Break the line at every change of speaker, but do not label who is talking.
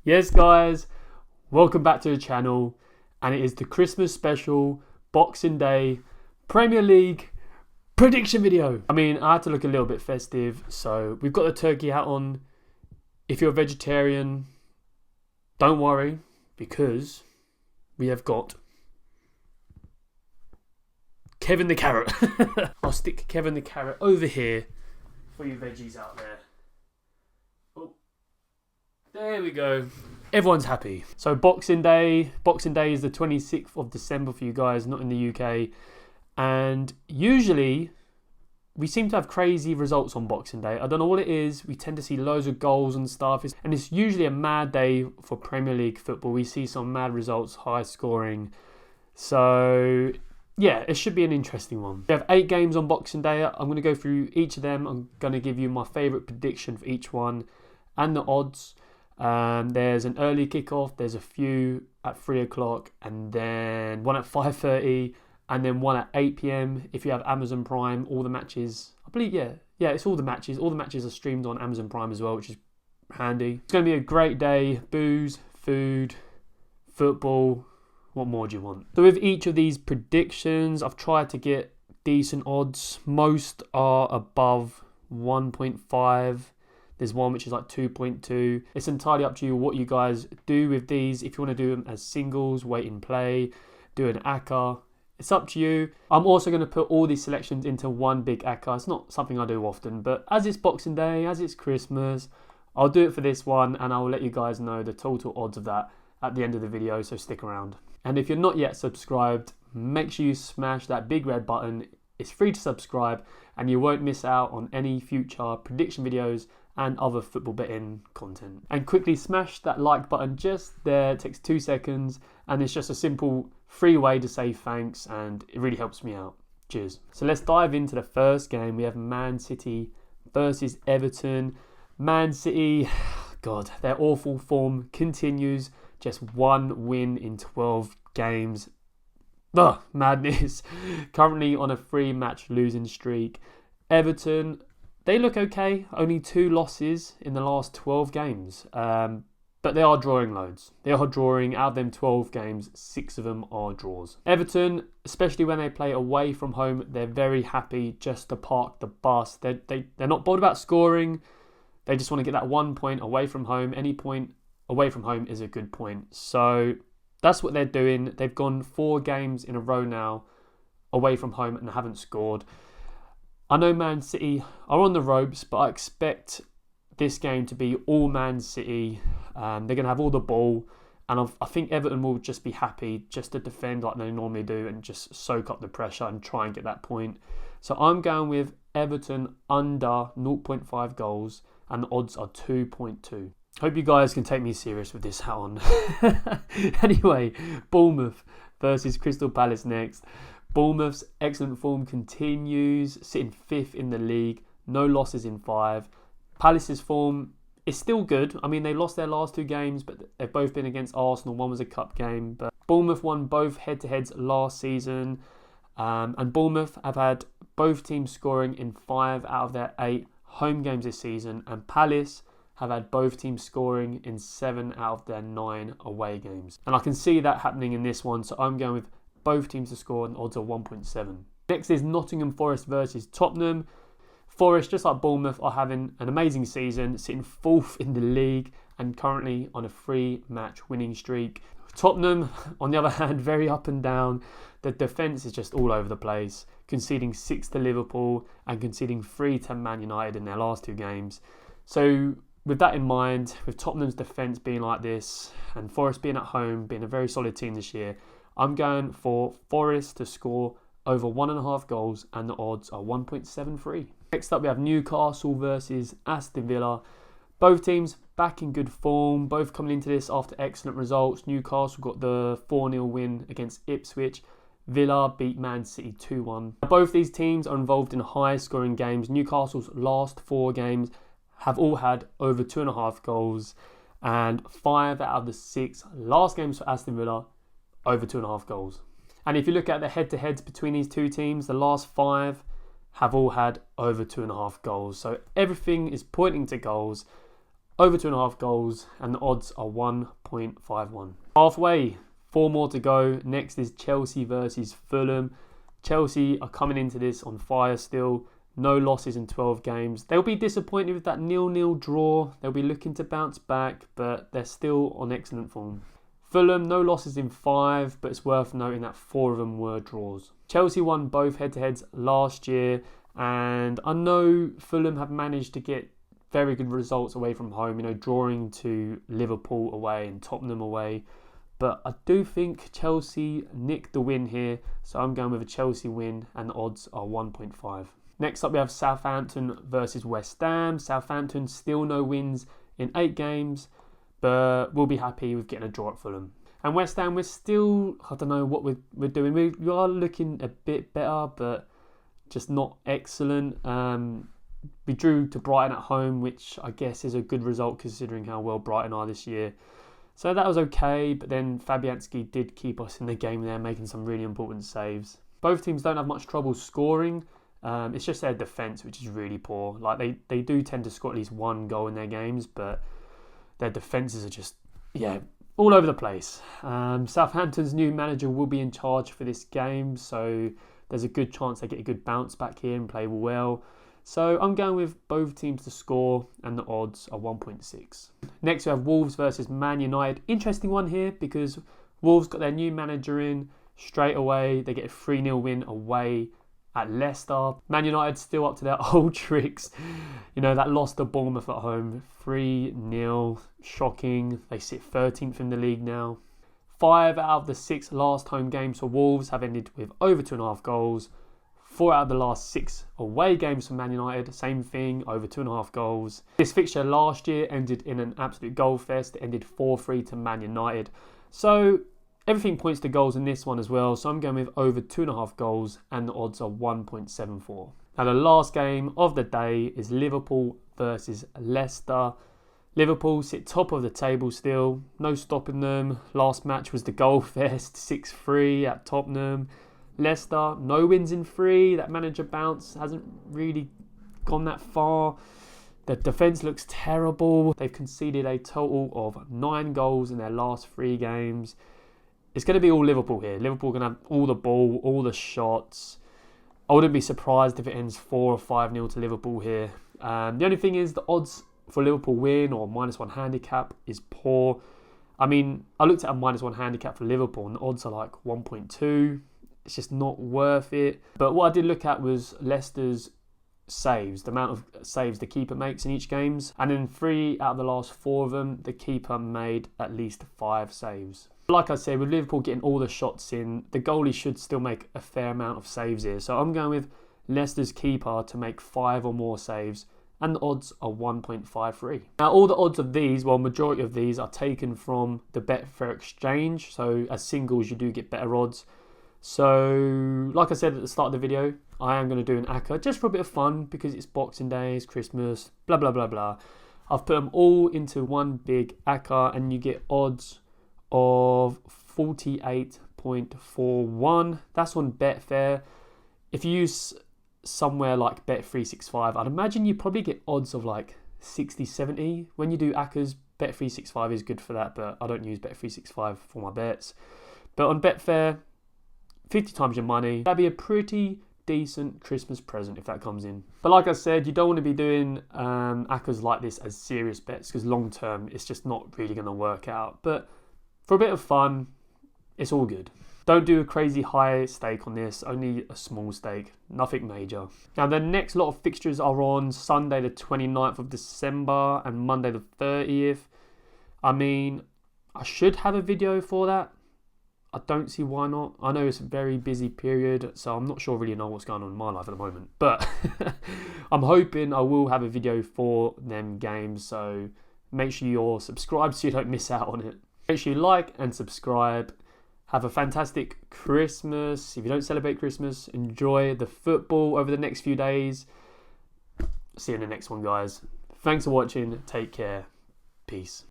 Yes guys, welcome back to the channel, and it is the Christmas special Boxing Day Premier League prediction video. I mean, I had to look a little bit festive, so we've got the turkey hat on. If you're a vegetarian, don't worry, because we have got Kevin the Carrot. I'll stick Kevin the Carrot over here for you veggies out there. Oh, there we go. Everyone's happy. So Boxing Day is the 26th of December for you guys, not in the UK. And usually we seem to have crazy results on Boxing Day. I don't know what it is. We tend to see loads of goals and stuff. And it's usually a mad day for Premier League football. We see some mad results, high scoring. So yeah, it should be an interesting one. We have 8 games on Boxing Day. I'm going to go through each of them. I'm going to give you my favourite prediction for each one and the odds. There's an early kickoff. There's a few at 3 o'clock, and then one at 5:30, and then one at 8 p.m. If you have Amazon Prime, all the matches, I believe, it's all the matches. All the matches are streamed on Amazon Prime as well, which is handy. It's going to be a great day. Booze, food, football. What more do you want? So with each of these predictions, I've tried to get decent odds. Most are above 1.5. There's one which is like 2.2. It's entirely up to you what you guys do with these. If you want to do them as singles, wait and play, do an acca. It's up to you. I'm also going to put all these selections into one big acca. It's not something I do often, but as it's Boxing Day, as it's Christmas, I'll do it for this one, and I'll let you guys know the total odds of that at the end of the video, so stick around. And if you're not yet subscribed, make sure you smash that big red button. It's free to subscribe, and you won't miss out on any future prediction videos and other football betting content. And quickly smash that like button just there. It takes 2 seconds, and it's just a simple free way to say thanks, and it really helps me out. Cheers. So let's dive into the first game. We have Man City versus Everton. Man City, God, their awful form continues. Just 1 win in 12 games. Ugh, madness. Currently on a 3-match losing streak. Everton, they look okay. Only 2 losses in the last 12 games. But they are drawing loads. They are drawing. Out of them 12 games, 6 of them are draws. Everton, especially when they play away from home, they're very happy just to park the bus. They're not bothered about scoring. They just want to get that 1 point away from home. Any point away from home is a good point. So that's what they're doing. They've gone 4 games in a row now away from home and haven't scored. I know Man City are on the ropes, but I expect this game to be all Man City. They're going to have all the ball, and I think Everton will just be happy just to defend like they normally do and just soak up the pressure and try and get that point. So I'm going with Everton under 0.5 goals, and the odds are 2.2. Hope you guys can take me serious with this hat on. Anyway, Bournemouth versus Crystal Palace next. Bournemouth's excellent form continues, sitting 5th in the league, no losses in 5. Palace's form is still good. I mean, they lost their last 2 games, but they've both been against Arsenal. One was a cup game, but Bournemouth won both head-to-heads last season, and Bournemouth have had both teams scoring in 5 out of their 8 home games this season, and Palace have had both teams scoring in 7 out of their 9 away games. And I can see that happening in this one, so I'm going with both teams to score, and odds are 1.7. Next is Nottingham Forest versus Tottenham. Forest, just like Bournemouth, are having an amazing season, sitting 4th in the league and currently on a 3-match winning streak. Tottenham, on the other hand, very up and down. The defence is just all over the place, conceding 6 to Liverpool and conceding 3 to Man Utd in their last 2 games. So with that in mind, with Tottenham's defence being like this and Forest being at home, being a very solid team this year, I'm going for Forest to score over 1.5 goals, and the odds are 1.73. Next up, we have Newcastle versus Aston Villa. Both teams back in good form, both coming into this after excellent results. Newcastle got the 4-0 win against Ipswich. Villa beat Man City 2-1. Both these teams are involved in high-scoring games. Newcastle's last 4 games have all had over 2.5 goals, and 5 out of the 6 last games for Aston Villa over 2.5 goals. And if you look at the head-to-heads between these 2 teams, the last 5 have all had over 2.5 goals. So everything is pointing to goals. over 2.5 goals, and the odds are 1.51. Halfway, 4 more to go. Next is Chelsea versus Fulham. Chelsea are coming into this on fire still. No losses in 12 games. They'll be disappointed with that 0-0 draw. They'll be looking to bounce back, but they're still on excellent form. Fulham, no losses in 5, but it's worth noting that 4 of them were draws. Chelsea won both head-to-heads last year, and I know Fulham have managed to get very good results away from home, drawing to Liverpool away and Tottenham away. But I do think Chelsea nicked the win here, so I'm going with a Chelsea win, and the odds are 1.5. Next up, we have Southampton versus West Ham. Southampton still no wins in 8 games, but we'll be happy with getting a draw at Fulham. And West Ham, we're still, I don't know what we're doing. We are looking a bit better, but just not excellent. We drew to Brighton at home, which I guess is a good result considering how well Brighton are this year. So that was okay, but then Fabianski did keep us in the game there, making some really important saves. Both teams don't have much trouble scoring. It's just their defence, which is really poor. Like they do tend to score at least 1 goal in their games, but their defences are just, all over the place. Southampton's new manager will be in charge for this game, so there's a good chance they get a good bounce back here and play well. So I'm going with both teams to score, and the odds are 1.6. Next we have Wolves versus Man United. Interesting one here because Wolves got their new manager in straight away. They get a 3-0 win away at Leicester. Man United still up to their old tricks. That loss to Bournemouth at home, 3-0, shocking. They sit 13th in the league now. 5 out of the 6 last home games for Wolves have ended with over 2.5 goals. 4 out of the last 6 away games for Man United, same thing, over 2.5 goals. This fixture last year ended in an absolute goal fest. It ended 4-3 to Man United. So everything points to goals in this one as well, so I'm going with over 2.5 goals, and the odds are 1.74. Now the last game of the day is Liverpool versus Leicester. Liverpool sit top of the table still, no stopping them. Last match was the goal fest, 6-3 at Tottenham. Leicester, no wins in 3. That manager bounce hasn't really gone that far. The defence looks terrible. They've conceded a total of 9 goals in their last 3 games. It's going to be all Liverpool here. Liverpool are going to have all the ball, all the shots. I wouldn't be surprised if it ends 4 or 5-0 to Liverpool here. The only thing is the odds for Liverpool win or -1 handicap is poor. I mean, I looked at a -1 handicap for Liverpool and the odds are like 1.2. It's just not worth it. But what I did look at was Leicester's saves, the amount of saves the keeper makes in each games. And in 3 out of the last 4 of them, the keeper made at least 5 saves. Like I said, with Liverpool getting all the shots in, the goalie should still make a fair amount of saves here. So I'm going with Leicester's keeper to make 5 or more saves, and the odds are 1.53. Now all the odds of these, well, majority of these are taken from the Betfair exchange. So as singles, you do get better odds. So like I said at the start of the video, I am going to do an acca just for a bit of fun because it's Boxing Day, it's Christmas, blah, blah, blah, blah. I've put them all into one big acca and you get odds of 48.41. That's on Betfair. If you use somewhere like Bet365, I'd imagine you probably get odds of like 60, 70. When you do accas, Bet365 is good for that, but I don't use Bet365 for my bets. But on Betfair, 50 times your money. That'd be a pretty decent Christmas present if that comes in. But like I said, you don't want to be doing accas like this as serious bets because long term it's just not really going to work out. But for a bit of fun, it's all good. Don't do a crazy high stake on this, only a small stake, nothing major. Now the next lot of fixtures are on Sunday the 29th of December and Monday the 30th. I mean, I should have a video for that. I don't see why not. I know it's a very busy period, so I'm not sure really know what's going on in my life at the moment. But I'm hoping I will have a video for them games, so make sure you're subscribed so you don't miss out on it. Make sure you like and subscribe. Have a fantastic Christmas. If you don't celebrate Christmas, enjoy the football over the next few days. See you in the next one, guys. Thanks for watching. Take care. Peace.